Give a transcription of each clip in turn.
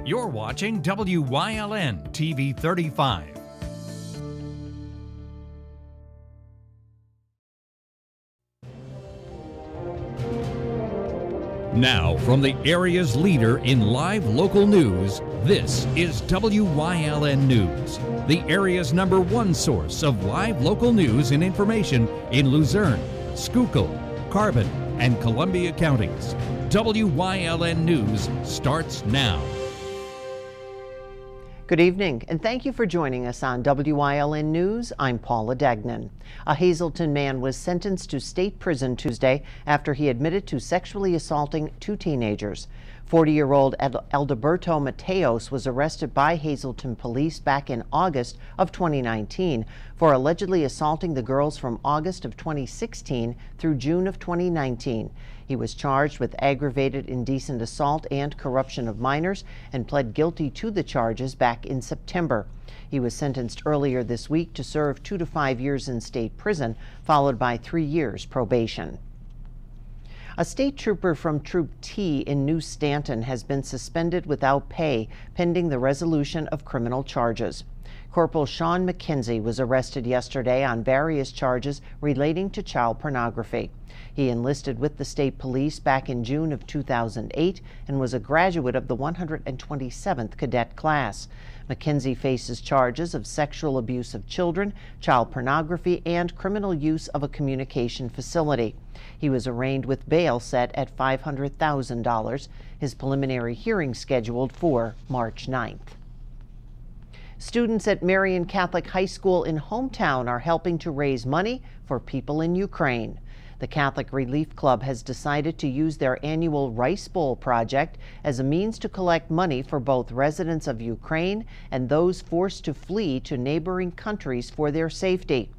You're watching WYLN TV 35. Now, from the area's leader in live local news, this is WYLN News, the area's #1 source of live local news and information in Luzerne, Schuylkill, Carbon, and Columbia counties. WYLN News starts now. Good evening, and thank you for joining us on WYLN News. I'm Paula Degnan. A Hazleton man was sentenced to state prison Tuesday after he admitted to sexually assaulting 2 teenagers. 40-year-old Alberto Mateos was arrested by Hazleton police back in August of 2019 for allegedly assaulting the girls from August of 2016 through June of 2019. He was charged with aggravated indecent assault and corruption of minors and pled guilty to the charges back in September. He was sentenced earlier this week to serve 2 to 5 years in state prison, followed by 3 years probation. A state trooper from Troop T in New Stanton has been suspended without pay pending the resolution of criminal charges. Corporal Sean McKenzie was arrested yesterday on various charges relating to child pornography. He enlisted with the state police back in June of 2008 and was a graduate of the 127th Cadet class. McKenzie faces charges of sexual abuse of children, child pornography, and criminal use of a communication facility. He was arraigned with bail set at $500,000. His preliminary hearing scheduled for March 9th. Students at Marian Catholic High School in Hometown are helping to raise money for people in Ukraine. The Catholic Relief Club has decided to use their annual Rice Bowl project as a means to collect money for both residents of Ukraine and those forced to flee to neighboring countries for their safety.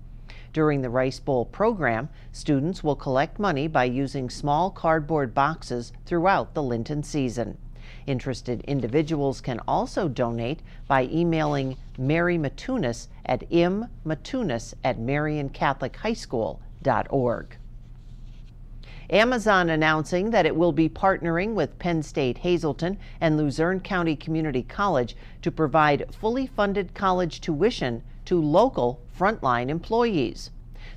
During the Rice Bowl program, students will collect money by using small cardboard boxes throughout the Lenten season. Interested individuals can also donate by emailing Mary Matunis at mmatunis@mariancatholichighschool.org. Amazon announcing that it will be partnering with Penn State Hazleton and Luzerne County Community College to provide fully funded college tuition to local frontline employees.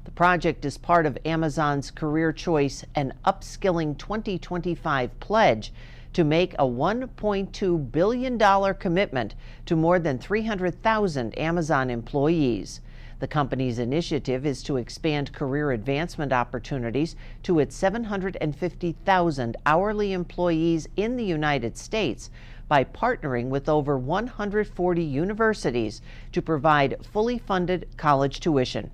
The project is part of Amazon's Career Choice and Upskilling 2025 pledge to make a $1.2 billion commitment to more than 300,000 Amazon employees. The company's initiative is to expand career advancement opportunities to its 750,000 hourly employees in the United States by partnering with over 140 universities to provide fully funded college tuition.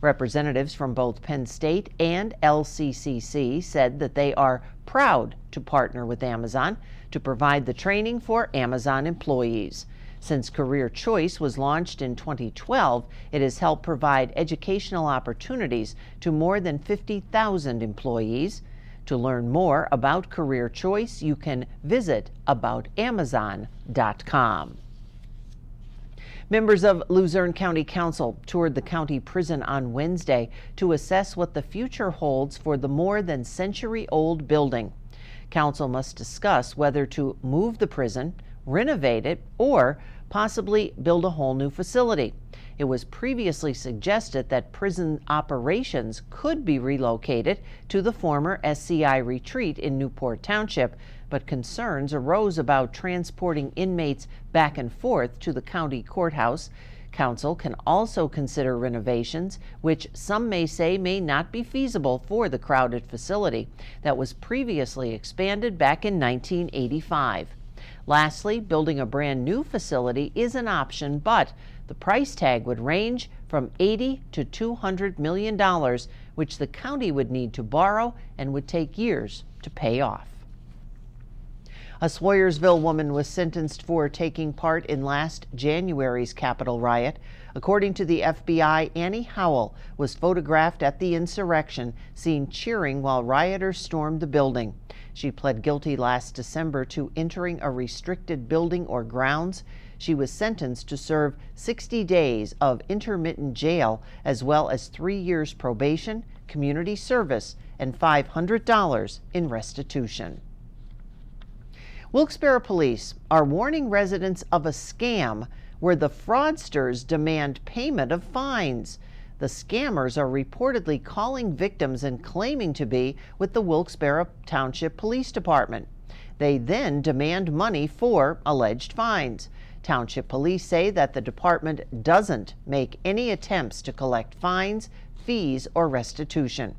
Representatives from both Penn State and LCCC said that they are proud to partner with Amazon to provide the training for Amazon employees. Since Career Choice was launched in 2012, it has helped provide educational opportunities to more than 50,000 employees. To learn more about Career Choice, you can visit aboutamazon.com. Members of Luzerne County Council toured the county prison on Wednesday to assess what the future holds for the more than century-old building. Council must discuss whether to move the prison, renovate it, or possibly build a whole new facility. It was previously suggested that prison operations could be relocated to the former SCI retreat in Newport Township, but concerns arose about transporting inmates back and forth to the county courthouse. Council can also consider renovations, which some may say may not be feasible for the crowded facility that was previously expanded back in 1985. Lastly, building a brand new facility is an option, but the price tag would range from $80 to $200 million, which the county would need to borrow and would take years to pay off. A Swoyersville woman was sentenced for taking part in last January's Capitol riot. According to the FBI, Annie Howell was photographed at the insurrection, seen cheering while rioters stormed the building. She pled guilty last December to entering a restricted building or grounds. She was sentenced to serve 60 days of intermittent jail, as well as 3 years probation, community service, and $500 in restitution. Wilkes-Barre police are warning residents of a scam where the fraudsters demand payment of fines. The scammers are reportedly calling victims and claiming to be with the Wilkes-Barre Township Police Department. They then demand money for alleged fines. Township police say that the department doesn't make any attempts to collect fines, fees, or restitution.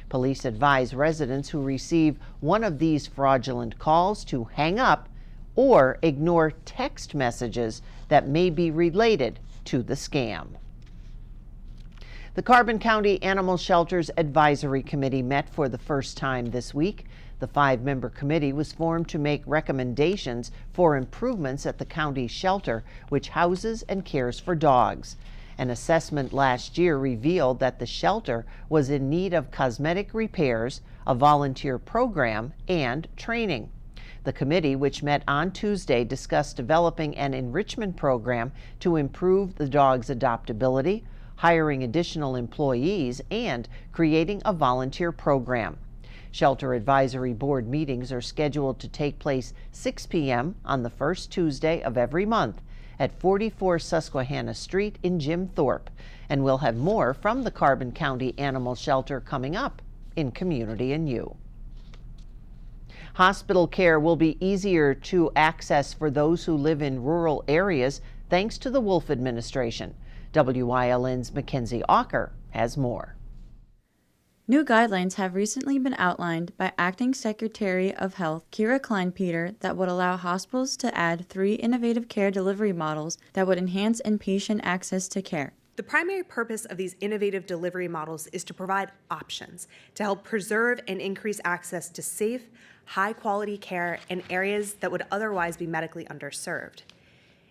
Police advise residents who receive one of these fraudulent calls to hang up or ignore text messages that may be related to the scam. The Carbon County Animal Shelters Advisory Committee met for the first time this week. The 5-member committee was formed to make recommendations for improvements at the county shelter, which houses and cares for dogs. An assessment last year revealed that the shelter was in need of cosmetic repairs, a volunteer program, and training. The committee, which met on Tuesday, discussed developing an enrichment program to improve the dog's adoptability, hiring additional employees, and creating a volunteer program. Shelter Advisory Board meetings are scheduled to take place 6 p.m. on the first Tuesday of every month at 44 Susquehanna Street in Jim Thorpe, and we'll have more from the Carbon County Animal Shelter coming up in Community and You. Hospital care will be easier to access for those who live in rural areas thanks to the Wolf administration. WYLN's Mackenzie Ocker has more. New guidelines have recently been outlined by Acting Secretary of Health Kira Kleinpeter that would allow hospitals to add 3 innovative care delivery models that would enhance inpatient access to care. The primary purpose of these innovative delivery models is to provide options to help preserve and increase access to safe, high-quality care in areas that would otherwise be medically underserved.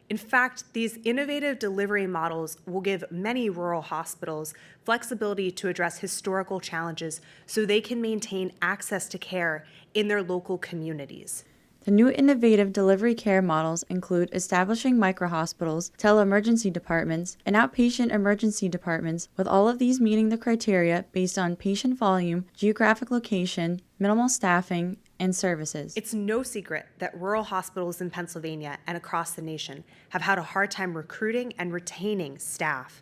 In fact, these innovative delivery models will give many rural hospitals flexibility to address historical challenges so they can maintain access to care in their local communities. The new innovative delivery care models include establishing microhospitals, tele-emergency departments, and outpatient emergency departments, with all of these meeting the criteria based on patient volume, geographic location, minimal staffing, and services. It's no secret that rural hospitals in Pennsylvania and across the nation have had a hard time recruiting and retaining staff,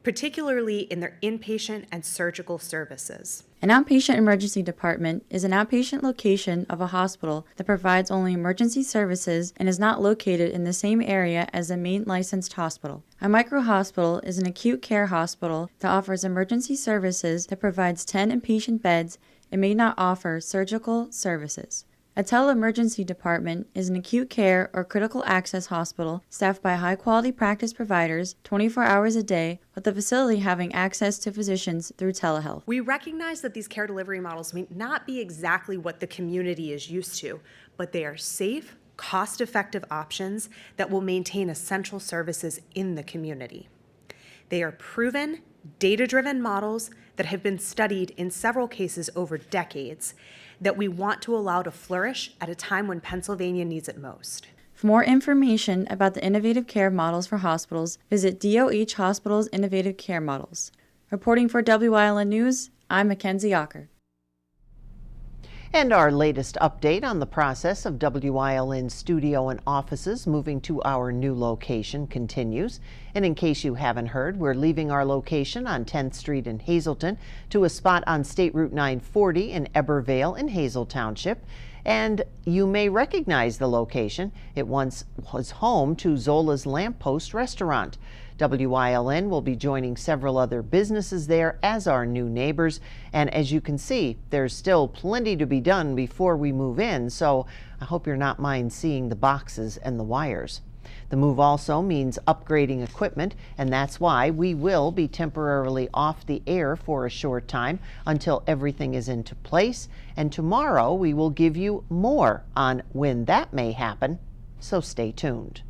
particularly in their inpatient and surgical services. An outpatient emergency department is an outpatient location of a hospital that provides only emergency services and is not located in the same area as the main licensed hospital. A microhospital is an acute care hospital that offers emergency services that provides 10 inpatient beds and may not offer surgical services. A tele-emergency department is an acute care or critical access hospital staffed by high-quality practice providers 24 hours a day, with the facility having access to physicians through telehealth. We recognize that these care delivery models may not be exactly what the community is used to, but they are safe, cost-effective options that will maintain essential services in the community. They are proven, data-driven models that have been studied in several cases over decades that we want to allow to flourish at a time when Pennsylvania needs it most. For more information about the innovative care models for hospitals, visit DOH Hospital's Innovative Care Models. Reporting for WYLN News, I'm Mackenzie Ocker. And our latest update on the process of WYLN studio and offices moving to our new location continues. And in case you haven't heard, we're leaving our location on 10th Street in Hazleton to a spot on State Route 940 in Ebervale in Hazel Township. And you may recognize the location. It once was home to Zola's Lamppost Restaurant. WYLN will be joining several other businesses there as our new neighbors. And as you can see, there's still plenty to be done before we move in, so I hope you're not mind seeing the boxes and the wires. The move also means upgrading equipment, and that's why we will be temporarily off the air for a short time until everything is into place. And tomorrow we will give you more on when that may happen, so stay tuned.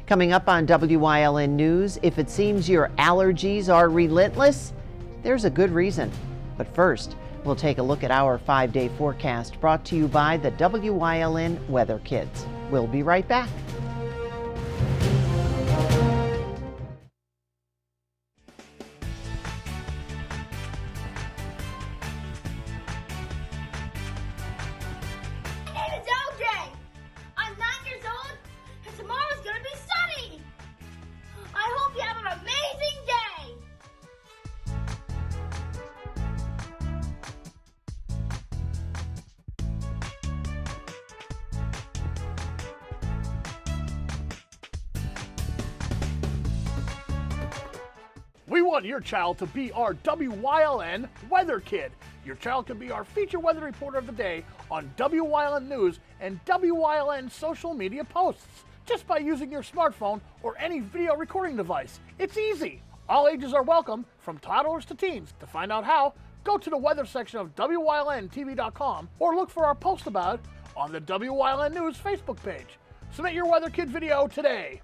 Coming up on WYLN News, if it seems your allergies are relentless, there's a good reason. But first, we'll take a look at our 5-day forecast brought to you by the WYLN Weather Kids. We'll be right back. We want your child to be our WYLN Weather Kid. Your child can be our feature weather reporter of the day on WYLN News and WYLN social media posts, just by using your smartphone or any video recording device. It's easy. All ages are welcome, from toddlers to teens. To find out how, go to the weather section of WYLNTV.com or look for our post about it on the WYLN News Facebook page. Submit your Weather Kid video today.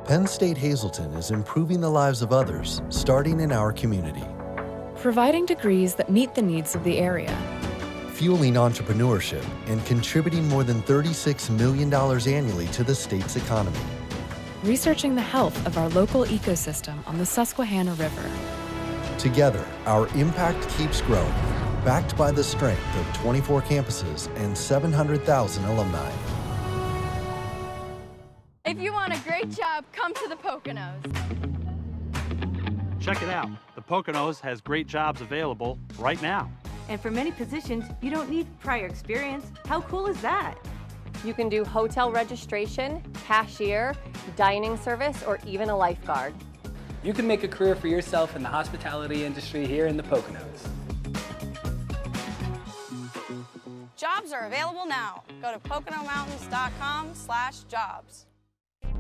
Penn State Hazleton is improving the lives of others, starting in our community. Providing degrees that meet the needs of the area. Fueling entrepreneurship and contributing more than $36 million annually to the state's economy. Researching the health of our local ecosystem on the Susquehanna River. Together, our impact keeps growing, backed by the strength of 24 campuses and 700,000 alumni. If you want a great job, come to the Poconos. Check it out. The Poconos has great jobs available right now. And for many positions, you don't need prior experience. How cool is that? You can do hotel registration, cashier, dining service, or even a lifeguard. You can make a career for yourself in the hospitality industry here in the Poconos. Jobs are available now. Go to PoconoMountains.com/jobs.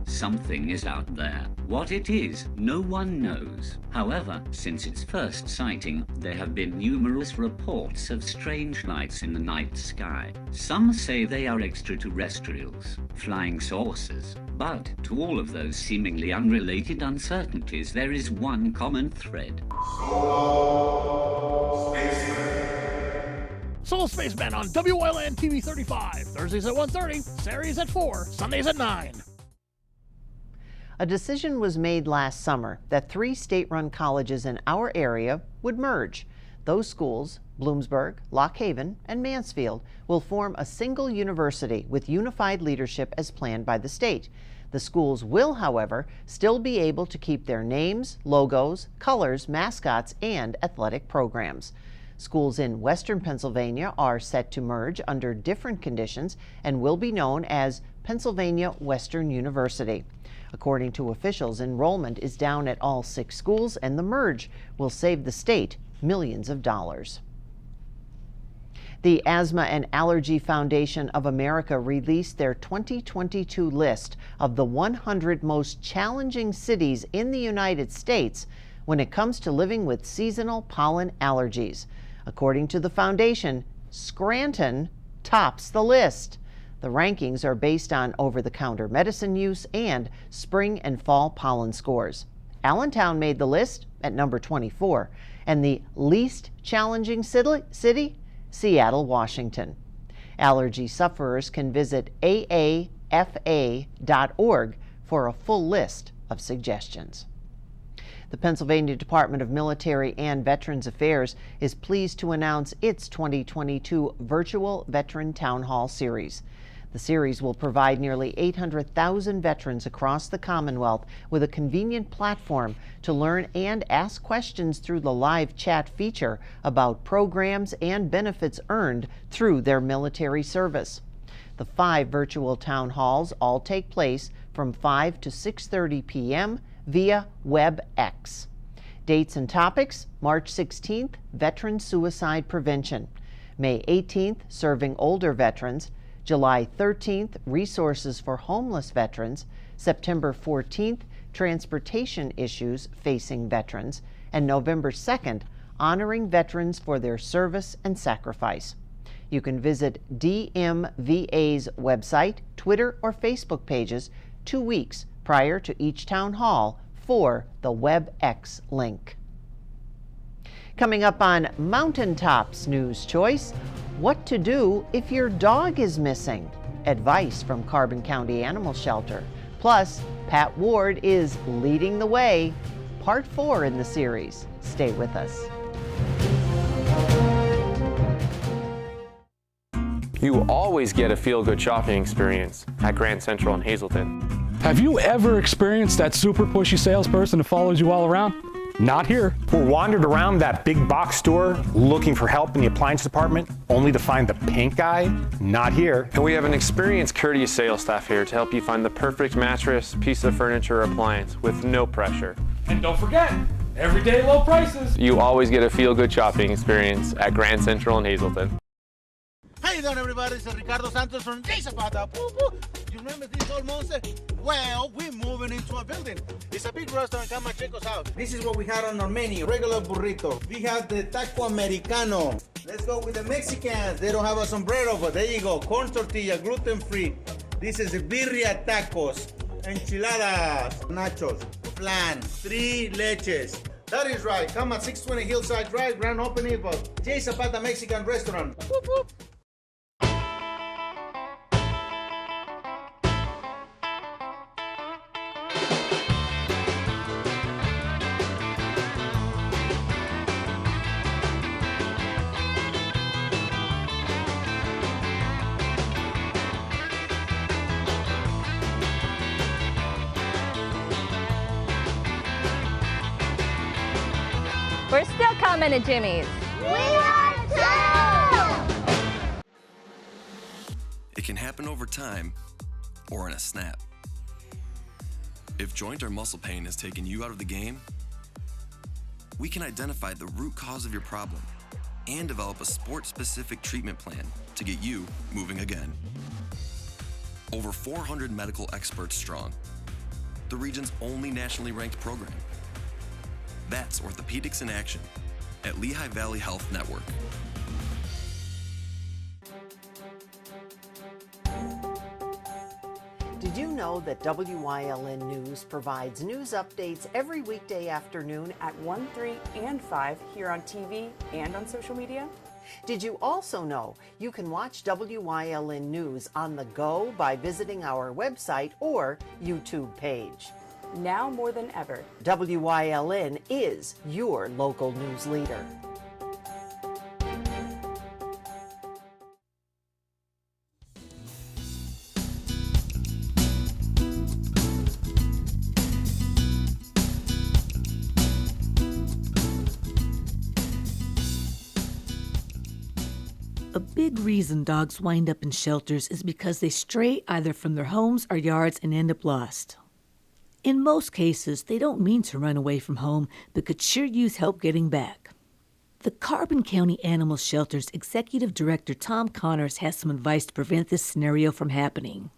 Something is out there. What it is, no one knows. However, since its first sighting, there have been numerous reports of strange lights in the night sky. Some say they are extraterrestrials, flying saucers. But to all of those seemingly unrelated uncertainties, there is one common thread. Solo Spaceman on WYLN TV 35. Thursdays at 1:30, Saturdays at 4, Sundays at 9. A decision was made last summer that 3 state-run colleges in our area would merge. Those schools, Bloomsburg, Lock Haven, and Mansfield, will form a single university with unified leadership as planned by the state. The schools will, however, still be able to keep their names, logos, colors, mascots, and athletic programs. Schools in Western Pennsylvania are set to merge under different conditions and will be known as Pennsylvania Western University. According to officials, enrollment is down at all 6 schools, and the merge will save the state millions of dollars. The Asthma and Allergy Foundation of America released their 2022 list of the 100 most challenging cities in the United States when it comes to living with seasonal pollen allergies. According to the foundation, Scranton tops the list. The rankings are based on over-the-counter medicine use and spring and fall pollen scores. Allentown made the list at number 24, and the least challenging city, Seattle, Washington. Allergy sufferers can visit aafa.org for a full list of suggestions. The Pennsylvania Department of Military and Veterans Affairs is pleased to announce its 2022 Virtual Veteran Town Hall Series. The series will provide nearly 800,000 veterans across the Commonwealth with a convenient platform to learn and ask questions through the live chat feature about programs and benefits earned through their military service. The 5 virtual town halls all take place from 5 to 6:30 p.m. via WebEx. Dates and topics: March 16th, Veteran Suicide Prevention; May 18th, Serving Older Veterans; July 13th, Resources for Homeless Veterans; September 14th, Transportation Issues Facing Veterans; and November 2nd, Honoring Veterans for Their Service and Sacrifice. You can visit DMVA's website, Twitter, or Facebook pages 2 weeks prior to each town hall for the WebEx link. Coming up on Mountaintops News Choice, what to do if your dog is missing. Advice from Carbon County Animal Shelter. Plus, Pat Ward is leading the way. Part 4 in the series. Stay with us. You always get a feel-good shopping experience at Grand Central in Hazleton. Have you ever experienced that super pushy salesperson that follows you all around? Not here. We're wandered around that big box store looking for help in the appliance department, only to find the pink guy. Not here. And we have an experienced, courteous sales staff here to help you find the perfect mattress, piece of furniture, or appliance with no pressure. And don't forget, everyday low prices. You always get a feel-good shopping experience at Grand Central in Hazleton. How you doing, everybody? It's Ricardo Santos from J Zapata. You remember this old monster? Well, we're moving into a building. It's a big restaurant. Come and check us out. This is what we had on our menu. Regular burrito. We have the taco americano. Let's go with the Mexicans. They don't have a sombrero, but there you go. Corn tortilla, gluten-free. This is the birria tacos, enchiladas, nachos, flan, 3 leches. That is right. Come at 620 Hillside Drive, grand opening for J Zapata Mexican Restaurant. Whoop, whoop. We're still coming to Jimmy's. We are too! It can happen over time or in a snap. If joint or muscle pain has taken you out of the game, we can identify the root cause of your problem and develop a sport-specific treatment plan to get you moving again. Over 400 medical experts strong, the region's only nationally ranked program. That's Orthopedics in Action at Lehigh Valley Health Network. Did you know that WYLN News provides news updates every weekday afternoon at 1, 3, and 5 here on TV and on social media? Did you also know you can watch WYLN News on the go by visiting our website or YouTube page? Now more than ever, WYLN is your local news leader. A big reason dogs wind up in shelters is because they stray either from their homes or yards and end up lost. In most cases, they don't mean to run away from home, but could sure use help getting back. The Carbon County Animal Shelter's Executive Director Tom Connors has some advice to prevent this scenario from happening.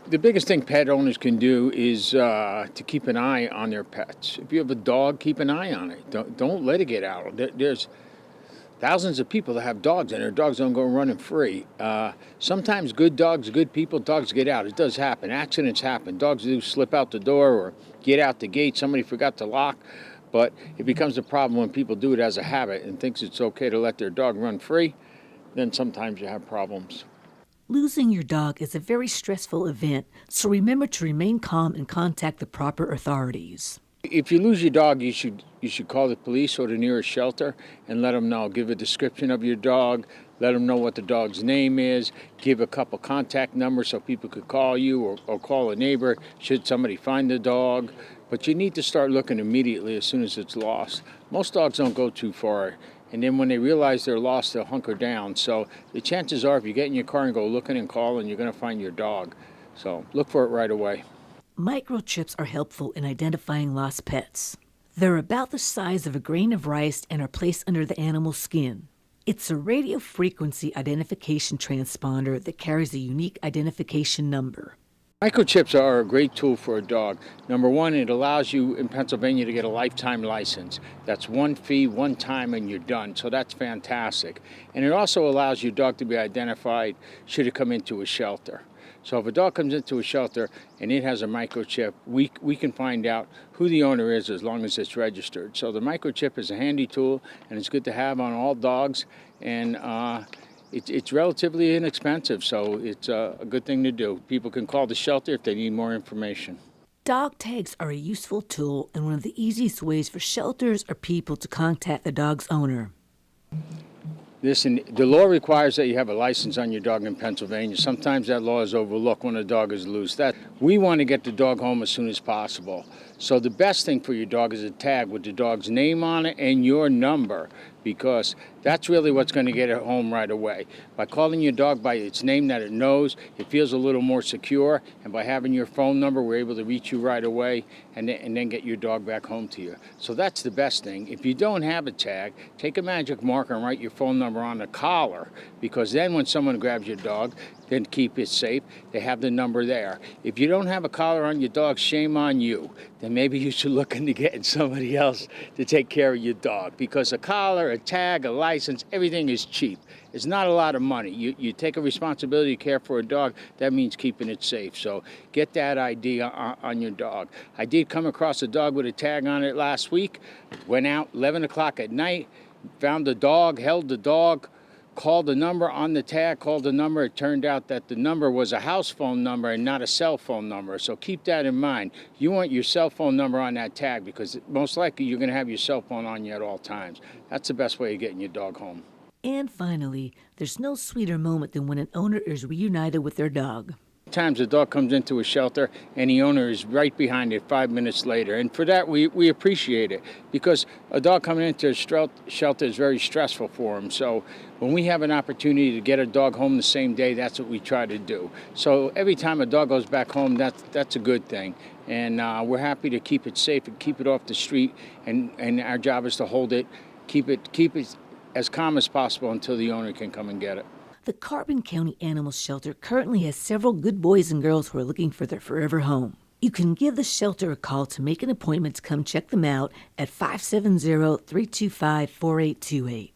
The biggest thing pet owners can do is to keep an eye on their pets. If you have a dog, keep an eye on it. Don't let it get out. There's thousands of people that have dogs, and their dogs don't go running free. Sometimes good dogs, good people, dogs get out. It does happen. Accidents happen. Dogs do slip out the door or get out the gate. Somebody forgot to lock. But it becomes a problem when people do it as a habit and thinks it's okay to let their dog run free. Then sometimes you have problems. Losing your dog is a very stressful event, so remember to remain calm and contact the proper authorities. If you lose your dog, you should call the police or the nearest shelter and let them know. Give a description of your dog, let them know what the dog's name is, give a couple contact numbers so people could call you or call a neighbor should somebody find the dog. But you need to start looking immediately as soon as it's lost. Most dogs don't go too far, and then when they realize they're lost, they'll hunker down. So the chances are if you get in your car and go looking and calling, you're going to find your dog. So look for it right away. Microchips are helpful in identifying lost pets. They're about the size of a grain of rice and are placed under the animal's skin. It's a radio frequency identification transponder that carries a unique identification number. Microchips are a great tool for a dog. Number one, it allows you in Pennsylvania to get a lifetime license. That's one fee, one time, and you're done. So that's fantastic. And it also allows your dog to be identified should it come into a shelter. So if a dog comes into a shelter and it has a microchip, we can find out who the owner is as long as it's registered. So the microchip is a handy tool, and it's good to have on all dogs. And it's relatively inexpensive, so it's a good thing to do. People can call the shelter if they need more information. Dog tags are a useful tool and one of the easiest ways for shelters or people to contact the dog's owner. Listen, the law requires that you have a license on your dog in Pennsylvania. Sometimes that law is overlooked when a dog is loose. We want to get the dog home as soon as possible. So the best thing for your dog is a tag with the dog's name on it and your number, because that's really what's going to get it home right away. By calling your dog by its name that it knows, it feels a little more secure, and by having your phone number, we're able to reach you right away and then get your dog back home to you. So that's the best thing. If you don't have a tag, take a magic marker and write your phone number on the collar, because then when someone grabs your dog, then keep it safe, they have the number there. If you don't have a collar on your dog, shame on you. Then maybe you should look into getting somebody else to take care of your dog, because a collar, a tag, a license, everything is cheap. It's not a lot of money. You take a responsibility to care for a dog, that means keeping it safe. So get that ID on your dog. I did come across a dog with a tag on it last week, went out 11 o'clock at night, found the dog, held the dog, called the number on the tag, called the number. It turned out that the number was a house phone number and not a cell phone number. So keep that in mind. You want your cell phone number on that tag, because most likely you're going to have your cell phone on you at all times. That's the best way of getting your dog home. And finally, there's no sweeter moment than when an owner is reunited with their dog. Times a dog comes into a shelter and the owner is right behind it 5 minutes later. And for that, we appreciate it, because a dog coming into a shelter is very stressful for him. So when we have an opportunity to get a dog home the same day, that's what we try to do. So every time a dog goes back home, that's a good thing. And we're happy to keep it safe and keep it off the street. And our job is to hold it, keep it as calm as possible until the owner can come and get it. The Carbon County Animal Shelter currently has several good boys and girls who are looking for their forever home. You can give the shelter a call to make an appointment to come check them out at 570-325-4828.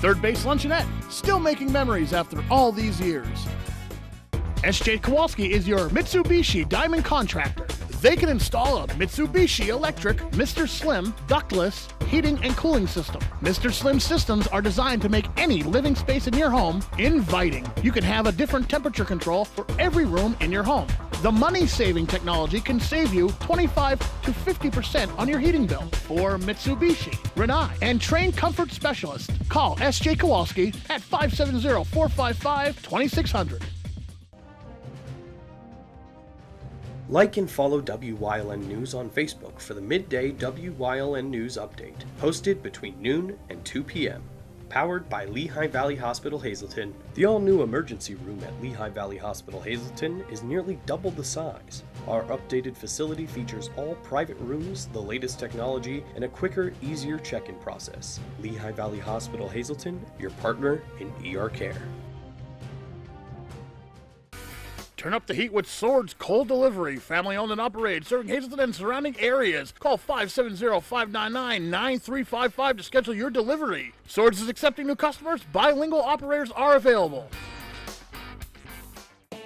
Third Base Luncheonette, still making memories after all these years. SJ Kowalski is your Mitsubishi Diamond Contractor. They can install a Mitsubishi electric Mr. Slim ductless heating and cooling system. Mr. Slim systems are designed to make any living space in your home inviting. You can have a different temperature control for every room in your home. The money-saving technology can save you 25 to 50% on your heating bill. For Mitsubishi, Rinnai, and trained comfort specialists, call SJ Kowalski at 570-455-2600. Like and follow WYLN News on Facebook for the midday WYLN News update, posted between noon and 2 p.m. Powered by Lehigh Valley Hospital Hazleton, the all-new emergency room at Lehigh Valley Hospital Hazleton is nearly double the size. Our updated facility features all private rooms, the latest technology, and a quicker, easier check-in process. Lehigh Valley Hospital Hazleton, your partner in ER care. Turn up the heat with Swords Cold Delivery, family owned and operated, serving Hazleton and surrounding areas. Call 570-599-9355 to schedule your delivery. Swords is accepting new customers. Bilingual operators are available.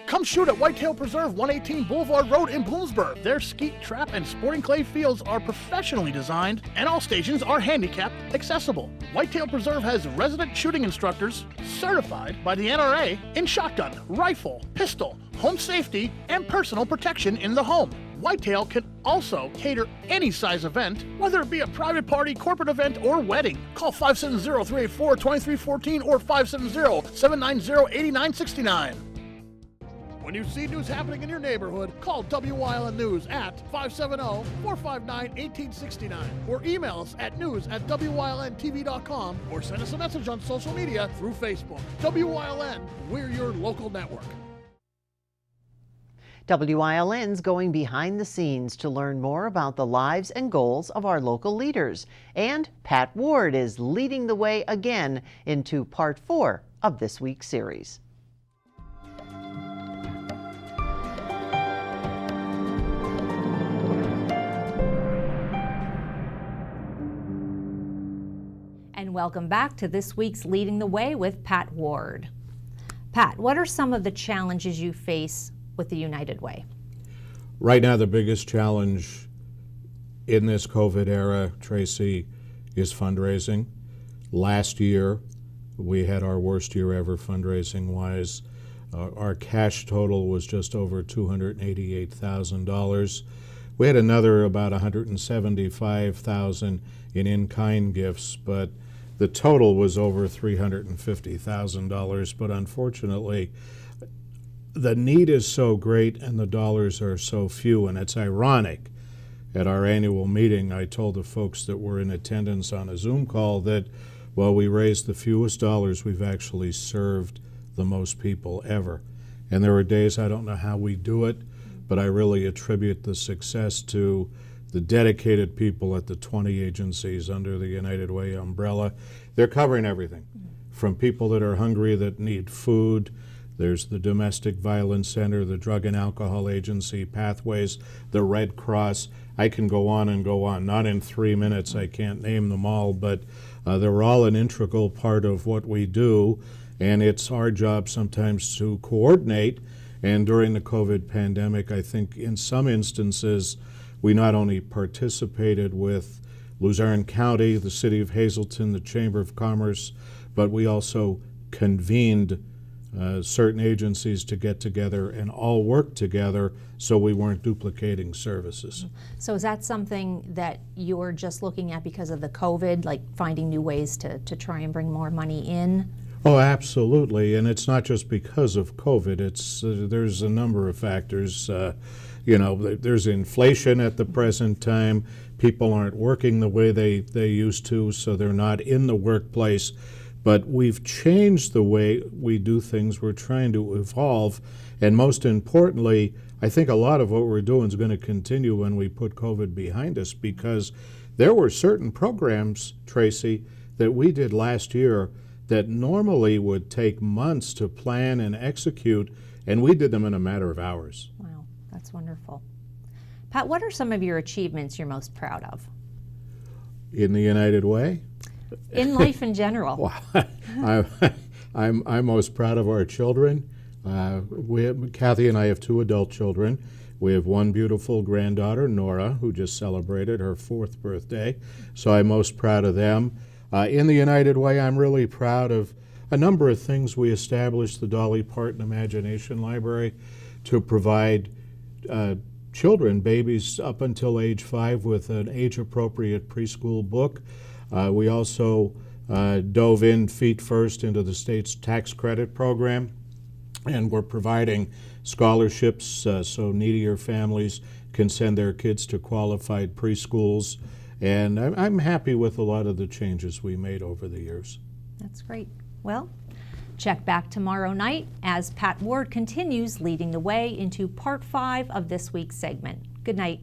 Come shoot at Whitetail Preserve, 118 Boulevard Road in Bloomsburg. Their skeet, trap, and sporting clay fields are professionally designed, and all stations are handicap accessible. Whitetail Preserve has resident shooting instructors certified by the NRA in shotgun, rifle, pistol, home safety, and personal protection in the home. Whitetail can also cater any size event, whether it be a private party, corporate event, or wedding. Call 570-384-2314 or 570-790-8969. When you see news happening in your neighborhood, call WYLN News at 570-459-1869 or email us at news@WYLNTV.com or send us a message on social media through Facebook. WYLN, we're your local network. WYLN's going behind the scenes to learn more about the lives and goals of our local leaders. And Pat Ward is leading the way again into part 4 of this week's series. And welcome back to this week's Leading the Way with Pat Ward. Pat, what are some of the challenges you face with the United Way? Right now, the biggest challenge in this COVID era, Tracy, is fundraising. Last year, we had our worst year ever fundraising-wise. Our cash total was just over $288,000. We had another about $175,000 in-kind gifts, but the total was over $350,000. But unfortunately, the need is so great and the dollars are so few, and it's ironic. At our annual meeting, I told the folks that were in attendance on a Zoom call that, well, we raised the fewest dollars, we've actually served the most people ever. And there are days I don't know how we do it, but I really attribute the success to the dedicated people at the 20 agencies under the United Way umbrella. They're covering everything, from people that are hungry that need food. There's the Domestic Violence Center, the Drug and Alcohol Agency, Pathways, the Red Cross. I can go on and go on. Not in 3 minutes, I can't name them all, but they're all an integral part of what we do, and it's our job sometimes to coordinate. And during the COVID pandemic, I think in some instances, we not only participated with Luzerne County, the City of Hazleton, the Chamber of Commerce, but we also convened certain agencies to get together and all work together so we weren't duplicating services. So is that something that you're just looking at because of the COVID, like finding new ways to try and bring more money in? Oh, absolutely, and it's not just because of COVID. It's there's a number of factors. There's inflation at the present time. People aren't working the way they used to, so they're not in the workplace. But we've changed the way we do things. We're trying to evolve, and most importantly, I think a lot of what we're doing is going to continue when we put COVID behind us, because there were certain programs, Tracy, that we did last year that normally would take months to plan and execute, and we did them in a matter of hours. Wow, that's wonderful. Pat, what are some of your achievements you're most proud of? In the United Way? In life in general. Well, I'm most proud of our children. Kathy and I have 2 adult children. We have one beautiful granddaughter, Nora, who just celebrated her 4th birthday, so I'm most proud of them. In the United Way, I'm really proud of a number of things. We established the Dolly Parton Imagination Library to provide children, babies up until age 5, with an age-appropriate preschool book. We also dove in feet first into the state's tax credit program, and we're providing scholarships so needier families can send their kids to qualified preschools. And I'm happy with a lot of the changes we made over the years. That's great. Well, check back tomorrow night as Pat Ward continues leading the way into part 5 of this week's segment. Good night.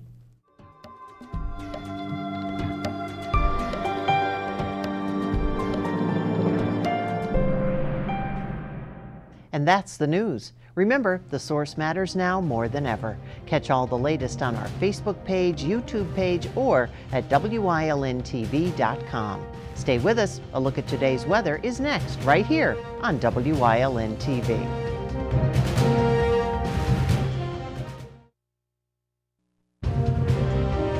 And that's the news. Remember, the source matters now more than ever. Catch all the latest on our Facebook page, YouTube page, or at WYLNTV.com. Stay with us. A look at today's weather is next, right here on WYLN TV.